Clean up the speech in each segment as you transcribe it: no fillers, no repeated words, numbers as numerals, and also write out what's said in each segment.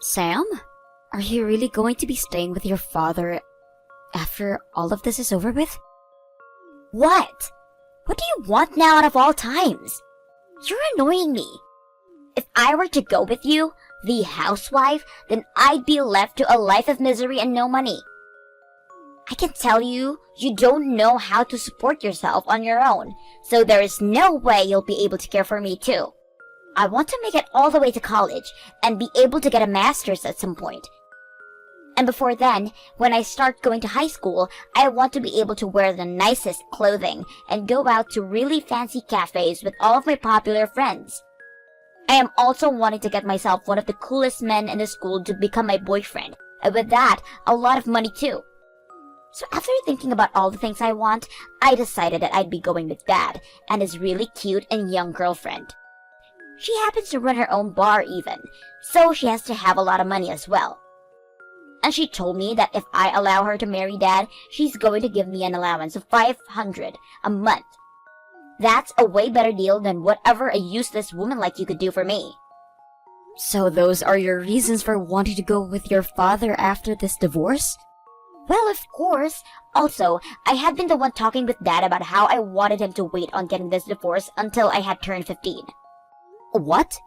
Sam? Are you really going to be staying with your father after all of this is over with? What? What do you want now out of all times? You're annoying me. If I were to go with you, the housewife, then I'd be left to a life of misery and no money. I can tell you, you don't know how to support yourself on your own, so there is no way you'll be able to care for me too. I want to make it all the way to college and be able to get a master's at some point. And before then, when I start going to high school, I want to be able to wear the nicest clothing and go out to really fancy cafes with all of my popular friends. I am also wanting to get myself one of the coolest men in the school to become my boyfriend, and with that, a lot of money too. So after thinking about all the things I want, I decided that I'd be going with Dad and his really cute and young girlfriend. She happens to run her own bar even, so she has to have a lot of money as well. And she told me that if I allow her to marry Dad, she's going to give me an allowance of $500 a month. That's a way better deal than whatever a useless woman like you could do for me. So those are your reasons for wanting to go with your father after this divorce? Well, of course. Also, I had been the one talking with Dad about how I wanted him to wait on getting this divorce until I had turned 15. What?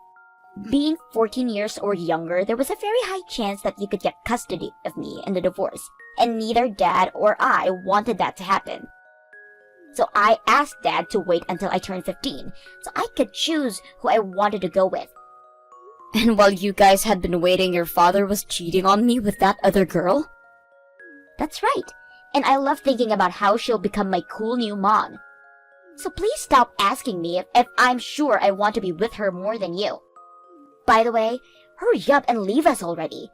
Being 14 years or younger, there was a very high chance that you could get custody of me in the divorce, and neither Dad or I wanted that to happen. So I asked Dad to wait until I turned 15, so I could choose who I wanted to go with. And while you guys had been waiting, your father was cheating on me with that other girl? That's right, and I love thinking about how she'll become my cool new mom. So please stop asking me if I'm sure I want to be with her more than you. By the way, hurry up and leave us already.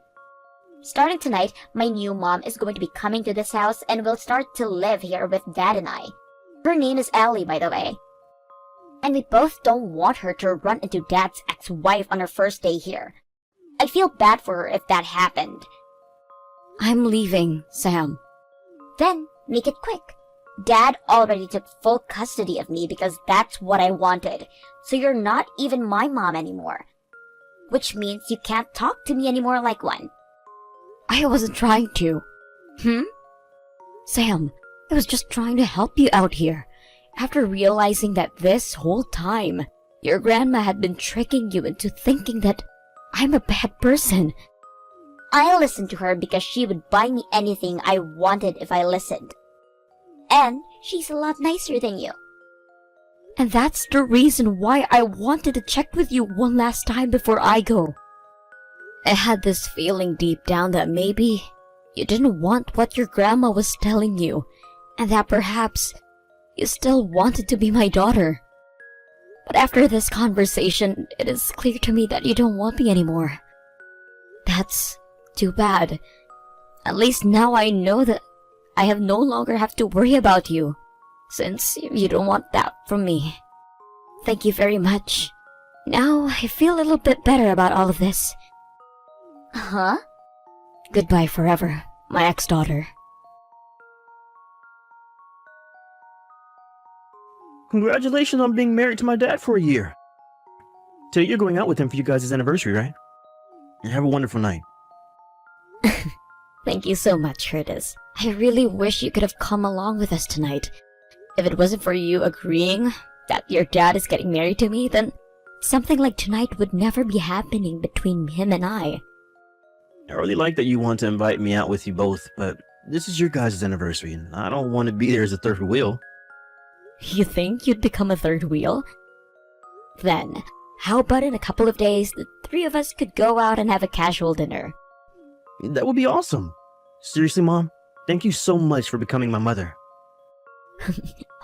Starting tonight, my new mom is going to be coming to this house and will start to live here with Dad and I. Her name is Ellie, by the way. And we both don't want her to run into Dad's ex-wife on her first day here. I'd feel bad for her if that happened. I'm leaving, Sam. Then, make it quick. Dad already took full custody of me because that's what I wanted. So you're not even my mom anymore. Which means you can't talk to me anymore like one. I wasn't trying to. Sam, I was just trying to help you out here. After realizing that this whole time, your grandma had been tricking you into thinking that I'm a bad person. I listened to her because she would buy me anything I wanted if I listened. And she's a lot nicer than you. And that's the reason why I wanted to check with you one last time before I go. I had this feeling deep down that maybe you didn't want what your grandma was telling you, and that perhaps you still wanted to be my daughter. But after this conversation, it is clear to me that you don't want me anymore. That's too bad. At least now I know that I have no longer have to worry about you, since you don't want that from me. Thank you very much. Now I feel a little bit better about all of this. Huh? Goodbye forever, my ex-daughter. Congratulations on being married to my dad for a year. Today you're going out with him for you guys' anniversary, right? And have a wonderful night. Thank you so much, Curtis. I really wish you could have come along with us tonight. If it wasn't for you agreeing that your dad is getting married to me, then something like tonight would never be happening between him and I. I really like that you want to invite me out with you both, but this is your guys' anniversary, and I don't want to be there as a third wheel. You think you'd become a third wheel? Then, how about in a couple of days, the three of us could go out and have a casual dinner? That would be awesome. Seriously, Mom, thank you so much for becoming my mother.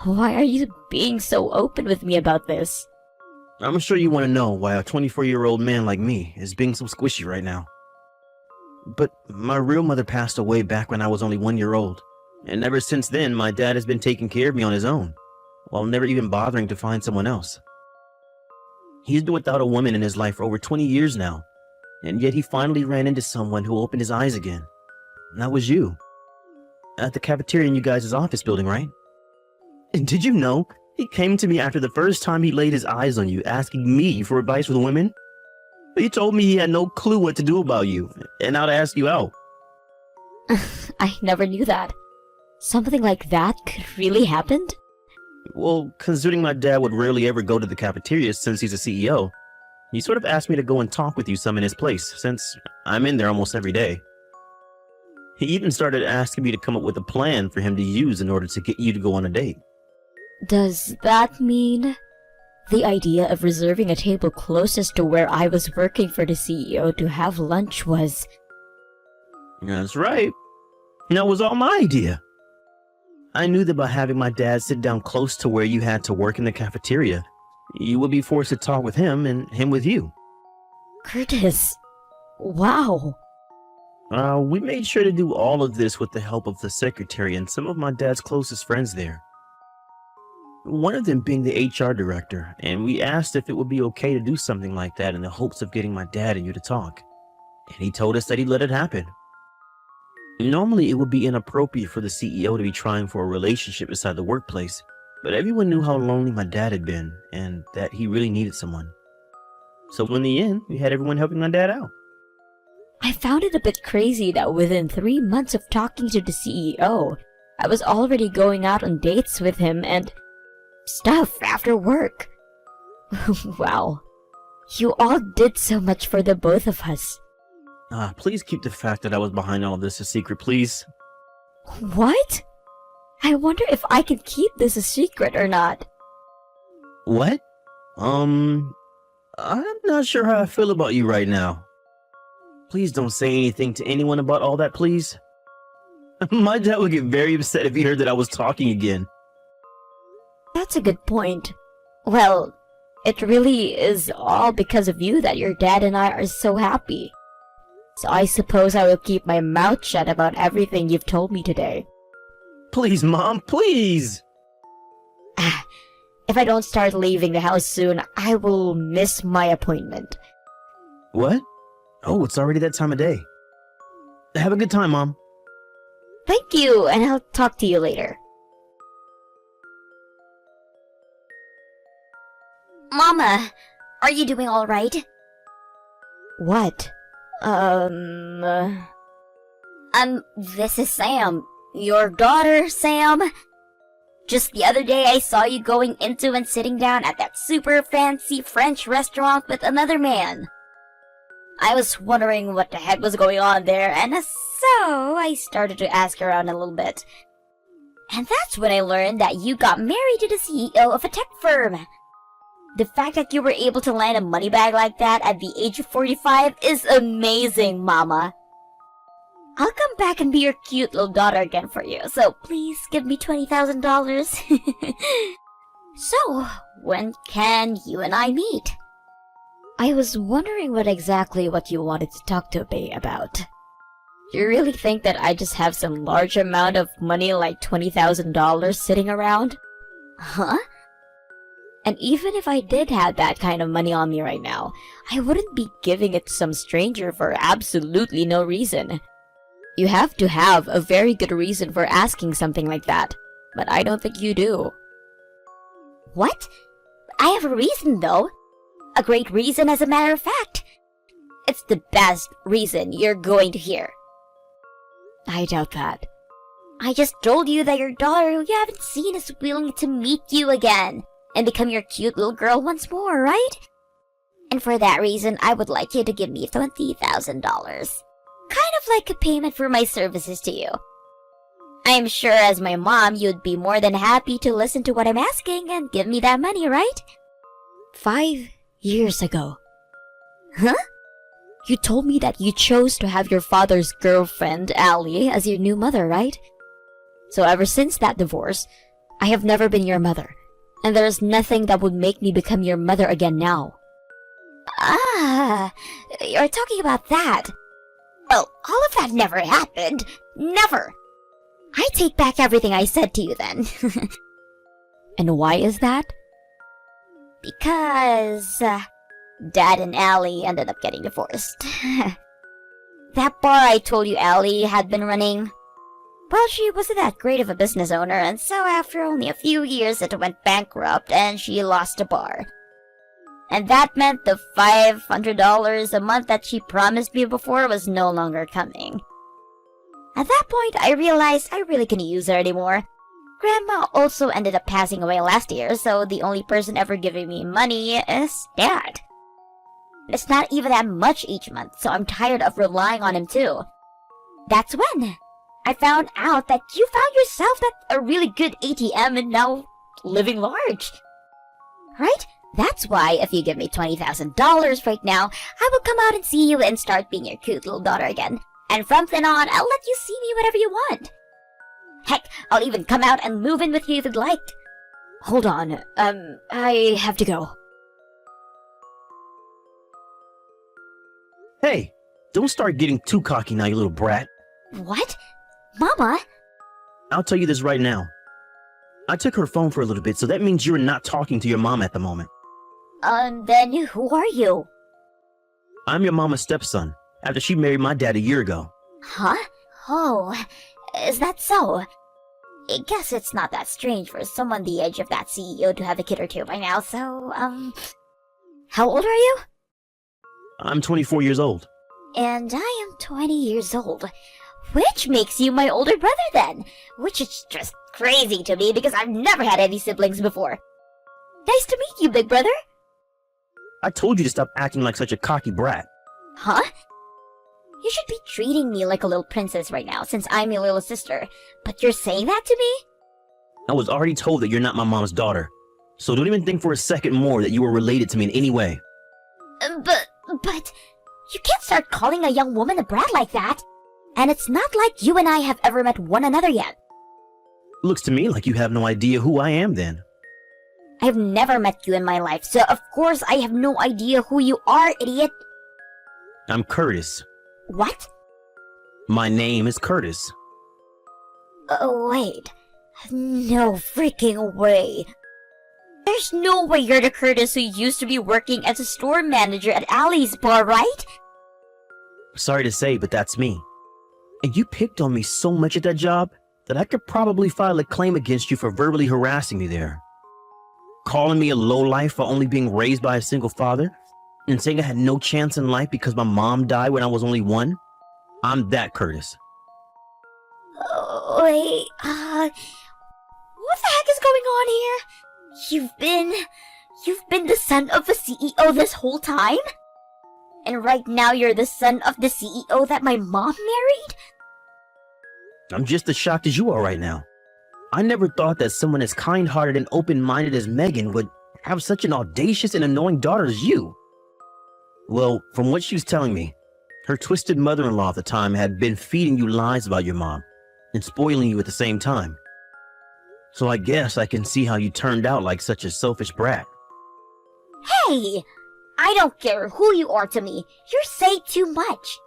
Why are you being so open with me about this? I'm sure you want to know why a 24-year-old man like me is being so squishy right now. But my real mother passed away back when I was only 1 year old, and ever since then my dad has been taking care of me on his own, while never even bothering to find someone else. He's been without a woman in his life for over 20 years now, and yet he finally ran into someone who opened his eyes again. And that was you. At the cafeteria in you guys' office building, right? And did you know, he came to me after the first time he laid his eyes on you, asking me for advice with women? He told me he had no clue what to do about you, and now to ask you out. I never knew that. Something like that could really happen? Well, considering my dad would rarely ever go to the cafeteria since he's a CEO, he sort of asked me to go and talk with you some in his place, since I'm in there almost every day. He even started asking me to come up with a plan for him to use in order to get you to go on a date. Does that mean the idea of reserving a table closest to where I was working for the CEO to have lunch was... That's right. That was all my idea. I knew that by having my dad sit down close to where you had to work in the cafeteria, you would be forced to talk with him and him with you. Curtis, wow. We made sure to do all of this with the help of the secretary and some of my dad's closest friends there. One of them being the HR director, and we asked if it would be okay to do something like that in the hopes of getting my dad and you to talk. And he told us that he'd let it happen. Normally, it would be inappropriate for the CEO to be trying for a relationship inside the workplace, but everyone knew how lonely my dad had been, and that he really needed someone. So in the end, we had everyone helping my dad out. I found it a bit crazy that within 3 months of talking to the CEO, I was already going out on dates with him and stuff after work. Wow. You all did so much for the both of us. Please keep the fact that I was behind all of this a secret, please. What? I wonder if I can keep this a secret or not. What? I'm not sure how I feel about you right now. Please don't say anything to anyone about all that, please. My dad would get very upset if he heard that I was talking again. That's a good point. Well, it really is all because of you that your dad and I are so happy. So I suppose I will keep my mouth shut about everything you've told me today. Please, Mom, please! If I don't start leaving the house soon, I will miss my appointment. What? Oh, it's already that time of day. Have a good time, Mom. Thank you, and I'll talk to you later. Mama, are you doing all right? What? This is Sam. Your daughter, Sam. Just the other day I saw you going into and sitting down at that super fancy French restaurant with another man. I was wondering what the heck was going on there, and so I started to ask around a little bit. And that's when I learned that you got married to the CEO of a tech firm. The fact that you were able to land a money bag like that at the age of 45 is amazing, Mama. I'll come back and be your cute little daughter again for you, so please give me $20,000. So, when can you and I meet? I was wondering what you wanted to talk to me about. You really think that I just have some large amount of money like $20,000 sitting around? Huh? And even if I did have that kind of money on me right now, I wouldn't be giving it to some stranger for absolutely no reason. You have to have a very good reason for asking something like that, but I don't think you do. What? I have a reason, though. A great reason, as a matter of fact. It's the best reason you're going to hear. I doubt that. I just told you that your daughter who you haven't seen is willing to meet you again and become your cute little girl once more, right? And for that reason, I would like you to give me $20,000. Kind of like a payment for my services to you. I'm sure as my mom, you'd be more than happy to listen to what I'm asking and give me that money, right? 5 years ago. Huh? You told me that you chose to have your father's girlfriend, Allie, as your new mother, right? So ever since that divorce, I have never been your mother. And there is nothing that would make me become your mother again now. Ah, you're talking about that. Well, all of that never happened. Never. I take back everything I said to you then. And why is that? Because Dad and Allie ended up getting divorced. That bar I told you Allie had been running, well, she wasn't that great of a business owner, and so after only a few years it went bankrupt and she lost the bar. And that meant the $500 a month that she promised me before was no longer coming. At that point, I realized I really couldn't use her anymore. Grandma also ended up passing away last year, so the only person ever giving me money is Dad. It's not even that much each month, so I'm tired of relying on him too. That's when I found out that you found yourself a really good ATM and now living large. Right? That's why if you give me $20,000 right now, I will come out and see you and start being your cute little daughter again. And from then on, I'll let you see me whenever you want. Heck, I'll even come out and move in with you if you'd like. Hold on, I have to go. Hey, don't start getting too cocky now, you little brat. What? Mama? I'll tell you this right now. I took her phone for a little bit, so that means you're not talking to your mom at the moment. Then who are you? I'm your mama's stepson, after she married my dad a year ago. Huh? Oh, is that so? I guess it's not that strange for someone the age of that CEO to have a kid or two by now, so, how old are you? I'm 24 years old. And I am 20 years old. Which makes you my older brother then, which is just crazy to me because I've never had any siblings before. Nice to meet you, big brother. I told you to stop acting like such a cocky brat. Huh? You should be treating me like a little princess right now since I'm your little sister, but you're saying that to me? I was already told that you're not my mom's daughter, so don't even think for a second more that you were related to me in any way. But, you can't start calling a young woman a brat like that. And it's not like you and I have ever met one another yet. Looks to me like you have no idea who I am then. I've never met you in my life, so of course I have no idea who you are, idiot. I'm Curtis. What? My name is Curtis. Oh, wait. No freaking way. There's no way you're the Curtis who used to be working as a store manager at Allie's bar, right? Sorry to say, but that's me. And you picked on me so much at that job that I could probably file a claim against you for verbally harassing me there. Calling me a lowlife for only being raised by a single father, and saying I had no chance in life because my mom died when I was only 1. I'm that Curtis. Oh, wait, what the heck is going on here? You've been the son of a CEO this whole time? And right now you're the son of the CEO that my mom married? I'm just as shocked as you are right now. I never thought that someone as kind-hearted and open-minded as Megan would have such an audacious and annoying daughter as you. Well, from what she was telling me, her twisted mother-in-law at the time had been feeding you lies about your mom and spoiling you at the same time. So I guess I can see how you turned out like such a selfish brat. Hey! I don't care who you are to me. You're saying too much.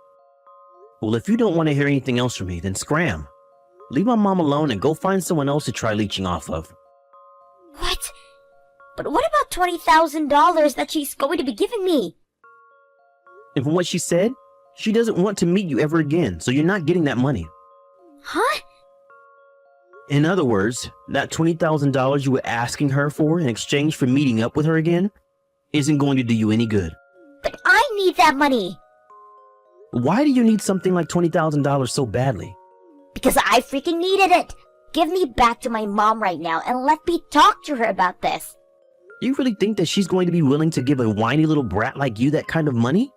Well, if you don't want to hear anything else from me, then scram. Leave my mom alone and go find someone else to try leeching off of. What? But what about $20,000 that she's going to be giving me? And from what she said, she doesn't want to meet you ever again, so you're not getting that money. Huh? In other words, that $20,000 you were asking her for in exchange for meeting up with her again isn't going to do you any good. But I need that money. Why do you need something like $20,000 so badly? Because I freaking needed it. Give me back to my mom right now and let me talk to her about this. You really think that she's going to be willing to give a whiny little brat like you that kind of money?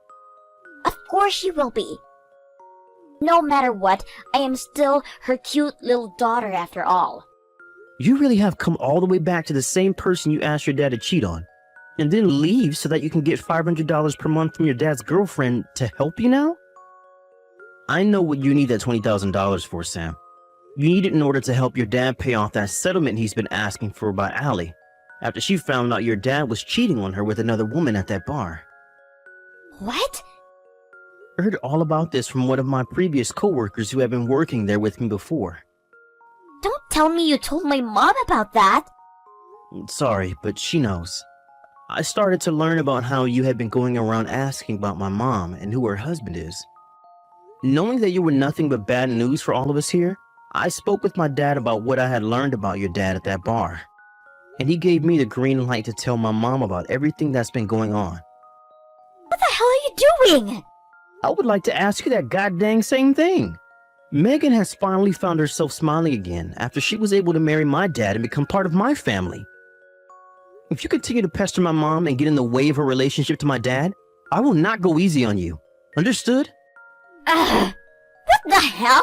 Of course she will be. No matter what, I am still her cute little daughter after all. You really have come all the way back to the same person you asked your dad to cheat on, and then leave so that you can get $500 per month from your dad's girlfriend to help you now? I know what you need that $20,000 for, Sam. You need it in order to help your dad pay off that settlement he's been asking for by Allie, after she found out your dad was cheating on her with another woman at that bar. What? I heard all about this from one of my previous coworkers who had been working there with me before. Don't tell me you told my mom about that. Sorry, but she knows. I started to learn about how you had been going around asking about my mom and who her husband is. Knowing that you were nothing but bad news for all of us here, I spoke with my dad about what I had learned about your dad at that bar. and he gave me the green light to tell my mom about everything that's been going on. What the hell are you doing? I would like to ask you that goddamn same thing. Megan has finally found herself smiling again after she was able to marry my dad and become part of my family. If you continue to pester my mom and get in the way of her relationship to my dad, I will not go easy on you. Understood? What the hell?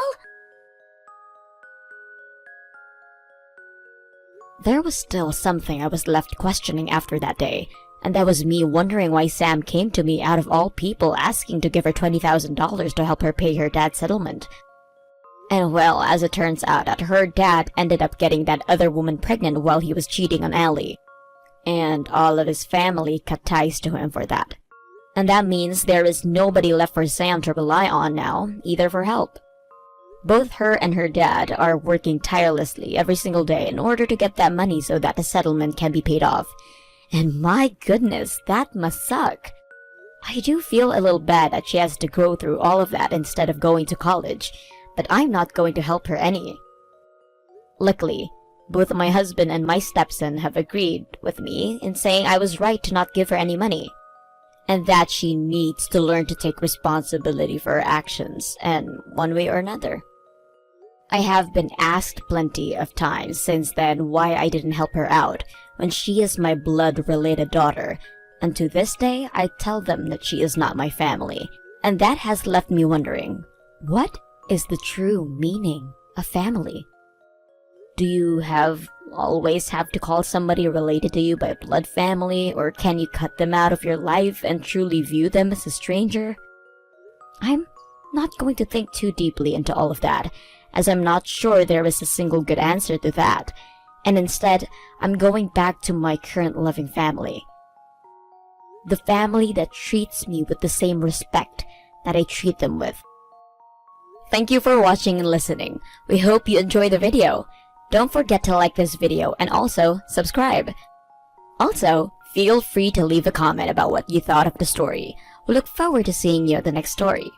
There was still something I was left questioning after that day, and that was me wondering why Sam came to me out of all people asking to give her $20,000 to help her pay her dad's settlement. And well, as it turns out, that her dad ended up getting that other woman pregnant while he was cheating on Allie. And all of his family cut ties to him for that. And that means there is nobody left for Sam to rely on now, either for help. Both her and her dad are working tirelessly every single day in order to get that money so that the settlement can be paid off. And my goodness, that must suck. I do feel a little bad that she has to go through all of that instead of going to college, but I'm not going to help her any. Luckily, both my husband and my stepson have agreed with me in saying I was right to not give her any money, and that she needs to learn to take responsibility for her actions, and one way or another. I have been asked plenty of times since then why I didn't help her out when she is my blood-related daughter, and to this day I tell them that she is not my family, and that has left me wondering, what is the true meaning of family? Do you always have to call somebody related to you by blood family, or can you cut them out of your life and truly view them as a stranger? I'm not going to think too deeply into all of that, as I'm not sure there is a single good answer to that, and instead, I'm going back to my current loving family. The family that treats me with the same respect that I treat them with. Thank you for watching and listening. We hope you enjoyed the video. Don't forget to like this video and also subscribe. Also, feel free to leave a comment about what you thought of the story. We look forward to seeing you at the next story.